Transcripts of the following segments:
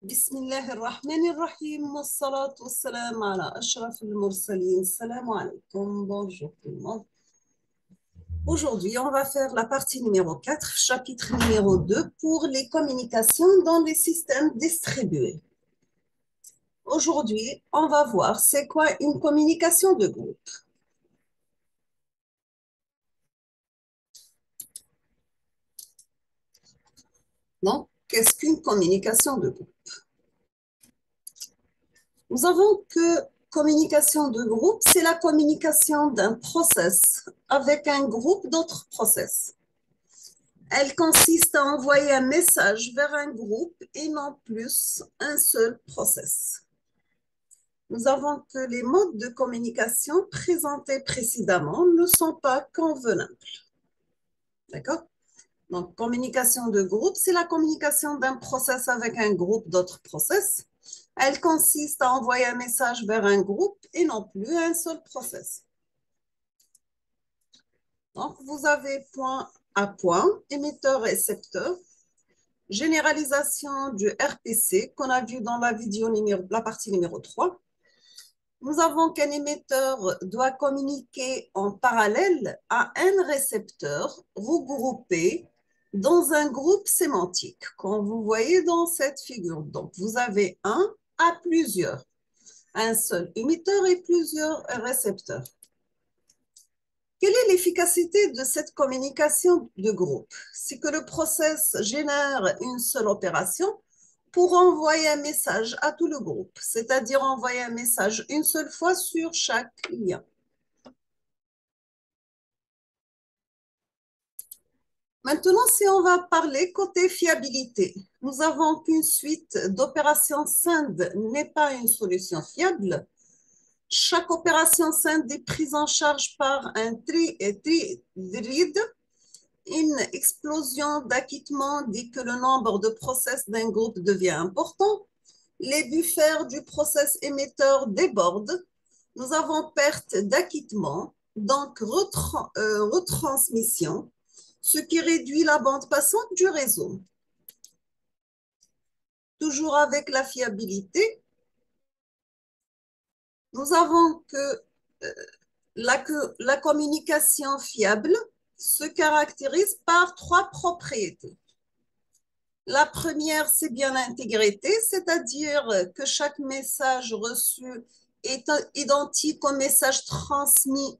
بسم الله الرحمن الرحيم والصلاة والسلام على أشرف المرسلين. Salam alaikum. Bonjour tout le monde. Aujourd'hui, on va faire la partie numéro 4, chapitre numéro 2 pour les communications dans les systèmes distribués. Aujourd'hui, on va voir c'est quoi une communication de groupe. Donc, qu'est-ce qu'une communication de groupe? Nous avons que communication de groupe, c'est la communication d'un process avec un groupe d'autres process. Elle consiste à envoyer un message vers un groupe et non plus un seul process. Nous avons que les modes de communication présentés précédemment ne sont pas convenables. D'accord? Donc, communication de groupe, c'est la communication d'un process avec un groupe d'autres process. Elle consiste à envoyer un message vers un groupe et non plus un seul process. Donc, vous avez point à point, émetteur-récepteur, généralisation du RPC qu'on a vu dans la partie numéro 3. Nous avons qu'un émetteur doit communiquer en parallèle à un récepteur regroupé dans un groupe sémantique, comme vous voyez dans cette figure. Donc, vous avez un à plusieurs, un seul émetteur et plusieurs récepteurs. Quelle est l'efficacité de cette communication de groupe? C'est que le process génère une seule opération pour envoyer un message à tout le groupe, c'est-à-dire envoyer un message une seule fois sur chaque lien. Maintenant, si on va parler côté fiabilité, nous avons qu'une suite d'opérations SIND n'est pas une solution fiable. Chaque opération SIND est prise en charge par un tri-read. Une explosion d'acquittement dit que le nombre de process d'un groupe devient important. Les buffers du process émetteur débordent. Nous avons perte d'acquittement, donc retransmission, ce qui réduit la bande passante du réseau. Toujours avec la fiabilité, nous avons que la communication fiable se caractérise par trois propriétés. La première, c'est bien l'intégrité, c'est-à-dire que chaque message reçu est identique au message transmis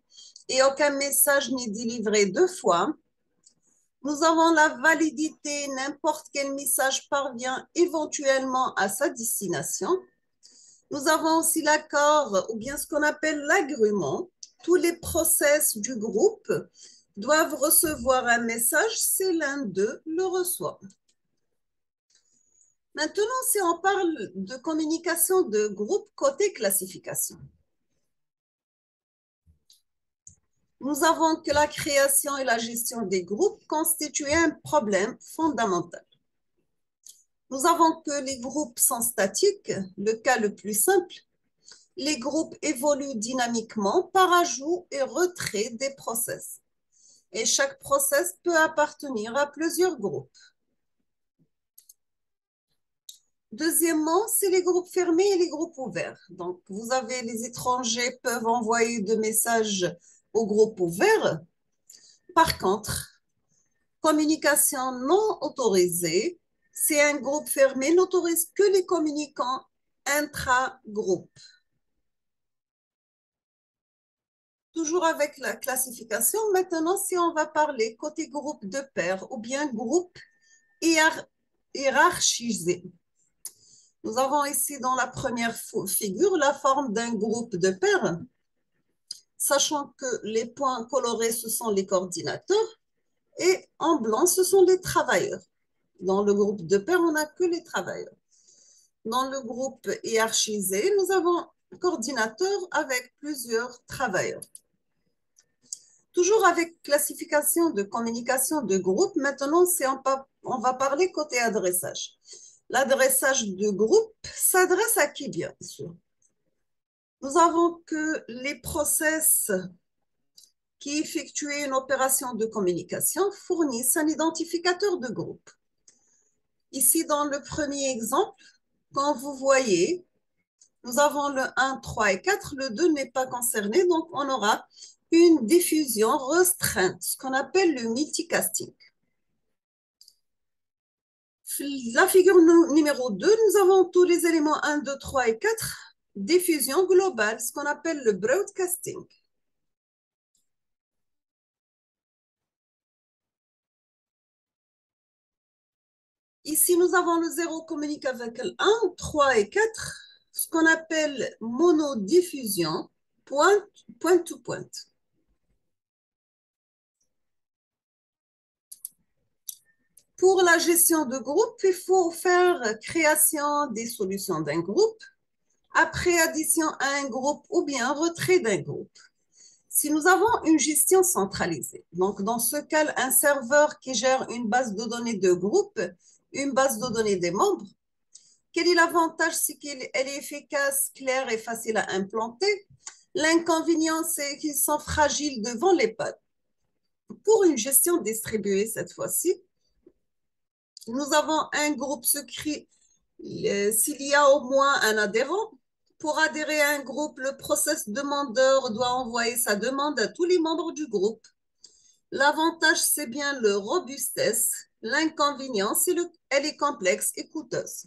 et aucun message n'est délivré deux fois. Nous avons la validité, n'importe quel message parvient éventuellement à sa destination. Nous avons aussi l'accord ou bien ce qu'on appelle l'agrément. Tous les process du groupe doivent recevoir un message si l'un d'eux le reçoit. Maintenant, si on parle de communication de groupe côté classification, nous avons que la création et la gestion des groupes constituent un problème fondamental. Nous avons que les groupes sont statiques, le cas le plus simple. Les groupes évoluent dynamiquement par ajout et retrait des process. Et chaque process peut appartenir à plusieurs groupes. Deuxièmement, c'est les groupes fermés et les groupes ouverts. Donc, vous avez les étrangers peuvent envoyer des messages aux groupes ouverts. Par contre, communication non autorisée, c'est un groupe fermé, n'autorise que les communicants intra-groupes. Toujours avec la classification, maintenant, si on va parler côté groupe de pairs ou bien groupe hiérarchisé. Nous avons ici dans la première figure la forme d'un groupe de pairs, sachant que les points colorés, ce sont les coordinateurs et en blanc, ce sont les travailleurs. Dans le groupe de pairs, on n'a que les travailleurs. Dans le groupe hiérarchisé, nous avons un coordinateur avec plusieurs travailleurs. Toujours avec classification de communication de groupe, maintenant, on va parler côté adressage. L'adressage de groupe s'adresse à qui, bien sûr? Nous avons que les process qui effectuent une opération de communication fournissent un identificateur de groupe. Ici, dans le premier exemple, Quand vous voyez, nous avons le 1, 3 et 4, le 2 n'est pas concerné, donc on aura une diffusion restreinte, ce qu'on appelle le multicasting. La figure numéro 2, nous avons tous les éléments 1, 2, 3 et 4, diffusion globale, ce qu'on appelle le broadcasting. Ici, nous avons le 0 communique avec le 1, 3 et 4, ce qu'on appelle monodiffusion, point to point. Pour la gestion de groupe, il faut faire création des solutions d'un groupe, après addition à un groupe ou bien retrait d'un groupe. Si nous avons une gestion centralisée, donc dans ce cas, un serveur qui gère une base de données de groupe, une base de données des membres, quel est l'avantage? C'est qu'elle est efficace, claire et facile à implanter. L'inconvénient, c'est qu'ils sont fragiles devant les pannes. Pour une gestion distribuée cette fois-ci, nous avons un groupe secret. S'il y a au moins un adhérent, pour adhérer à un groupe, le process demandeur doit envoyer sa demande à tous les membres du groupe. L'avantage, c'est bien le robustesse. L'inconvénient, c'est elle est complexe et coûteuse.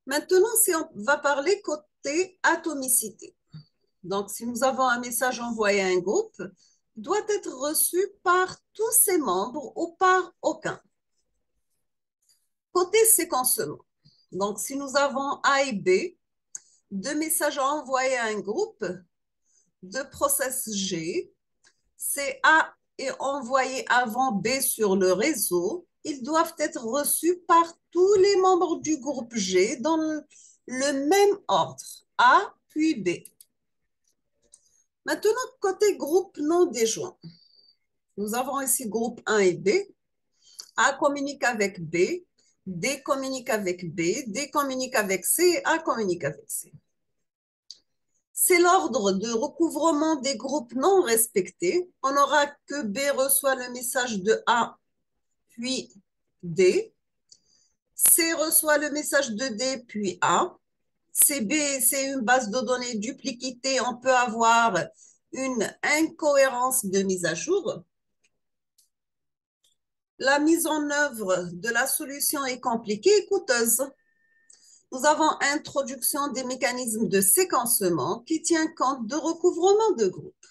Maintenant, si on va parler côté atomicité. Donc, si nous avons un message envoyé à un groupe, doit être reçu par tous ses membres ou par aucun. Côté séquencement, donc si nous avons A et B, deux messages envoyés à un groupe de process G, c'est A est envoyé avant B sur le réseau, ils doivent être reçus par tous les membres du groupe G dans le même ordre, A puis B. Maintenant, côté groupe non déjoint, nous avons ici groupe 1 et B. A communique avec B, D communique avec B, D communique avec C, A communique avec C. C'est l'ordre de recouvrement des groupes non respectés. On aura que B reçoit le message de A, puis D. C reçoit le message de D, puis A. CB, c'est une base de données dupliquée. On peut avoir une incohérence de mise à jour. La mise en œuvre de la solution est compliquée et coûteuse. Nous avons introduction des mécanismes de séquencement qui tient compte de recouvrement de groupes.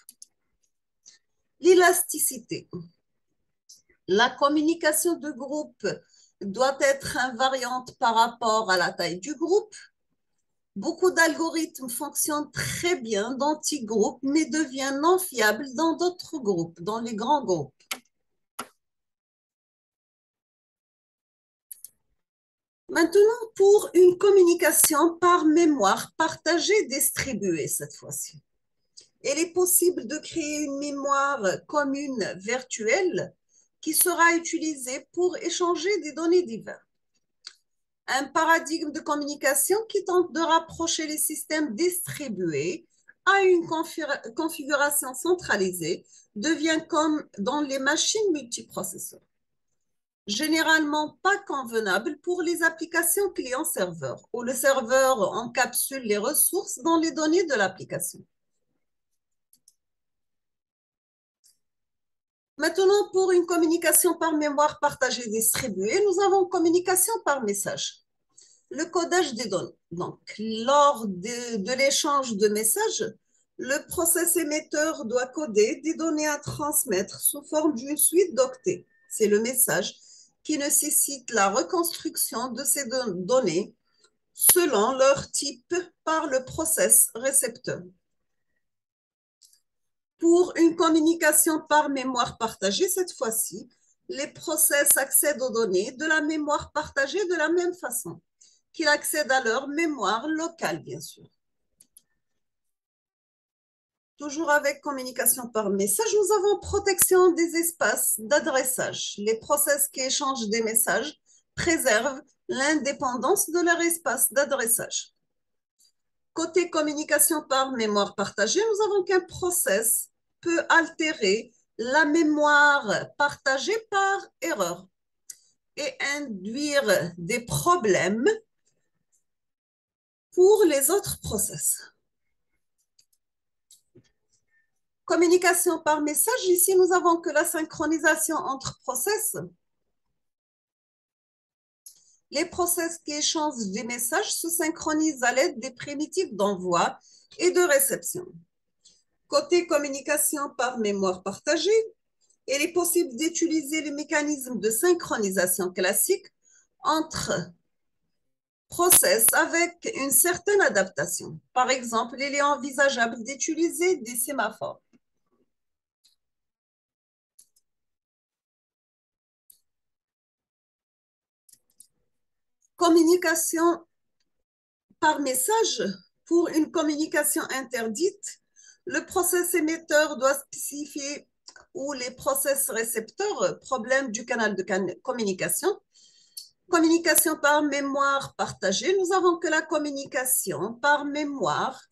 L'élasticité. La communication de groupe doit être invariante par rapport à la taille du groupe. Beaucoup d'algorithmes fonctionnent très bien dans petits groupes, mais deviennent non fiables dans d'autres groupes, dans les grands groupes. Maintenant, pour une communication par mémoire partagée distribuée cette fois-ci. Il est possible de créer une mémoire commune virtuelle qui sera utilisée pour échanger des données diverses. Un paradigme de communication qui tente de rapprocher les systèmes distribués à une configuration centralisée devient comme dans les machines multiprocesseurs. Généralement pas convenable pour les applications client-serveur, où le serveur encapsule les ressources dans les données de l'application. Maintenant, pour une communication par mémoire partagée distribuée, nous avons communication par message. Le codage des données. Donc, lors de l'échange de messages, le process émetteur doit coder des données à transmettre sous forme d'une suite d'octets. C'est le message qui nécessite la reconstruction de ces données selon leur type par le process récepteur. Pour une communication par mémoire partagée, cette fois-ci, les process accèdent aux données de la mémoire partagée de la même façon qu'ils accèdent à leur mémoire locale, bien sûr. Toujours avec communication par message, nous avons protection des espaces d'adressage. Les process qui échangent des messages préservent l'indépendance de leur espace d'adressage. Côté communication par mémoire partagée, nous avons qu'un process peut altérer la mémoire partagée par erreur et induire des problèmes pour les autres process. Communication par message, ici nous avons que la synchronisation entre process. Les process qui échangent des messages se synchronisent à l'aide des primitives d'envoi et de réception. Côté communication par mémoire partagée, il est possible d'utiliser le mécanisme de synchronisation classique entre process avec une certaine adaptation. Par exemple, il est envisageable d'utiliser des sémaphores. Communication par message. Pour une communication interdite, le process émetteur doit spécifier ou les process récepteurs, problème du canal de communication. Communication par mémoire partagée, nous avons que la communication par mémoire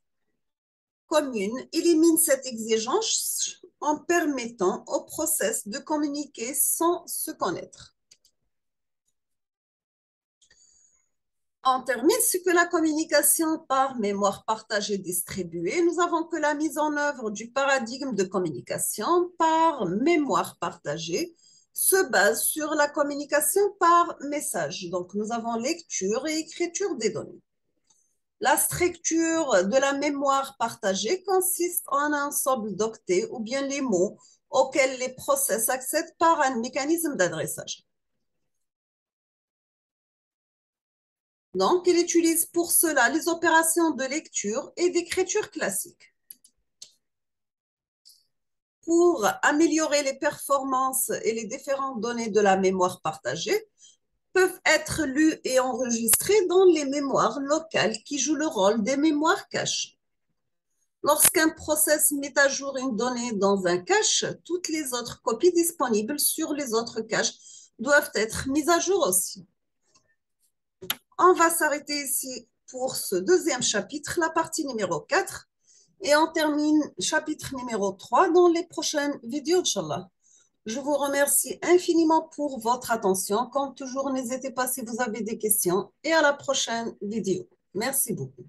commune élimine cette exigence en permettant au process de communiquer sans se connaître. On termine ce que la communication par mémoire partagée distribuée. Nous avons que la mise en œuvre du paradigme de communication par mémoire partagée se base sur la communication par message. Donc, nous avons lecture et écriture des données. La structure de la mémoire partagée consiste en un ensemble d'octets ou bien les mots auxquels les process accèdent par un mécanisme d'adressage. Donc, il utilise pour cela les opérations de lecture et d'écriture classique. Pour améliorer les performances et les différentes données de la mémoire partagée, peuvent être lues et enregistrées dans les mémoires locales qui jouent le rôle des mémoires caches. Lorsqu'un process met à jour une donnée dans un cache, toutes les autres copies disponibles sur les autres caches doivent être mises à jour aussi. On va s'arrêter ici pour ce deuxième chapitre, la partie numéro 4, et on termine chapitre numéro 3 dans les prochaines vidéos, Inch'Allah. Je vous remercie infiniment pour votre attention. Comme toujours, n'hésitez pas si vous avez des questions et à la prochaine vidéo. Merci beaucoup.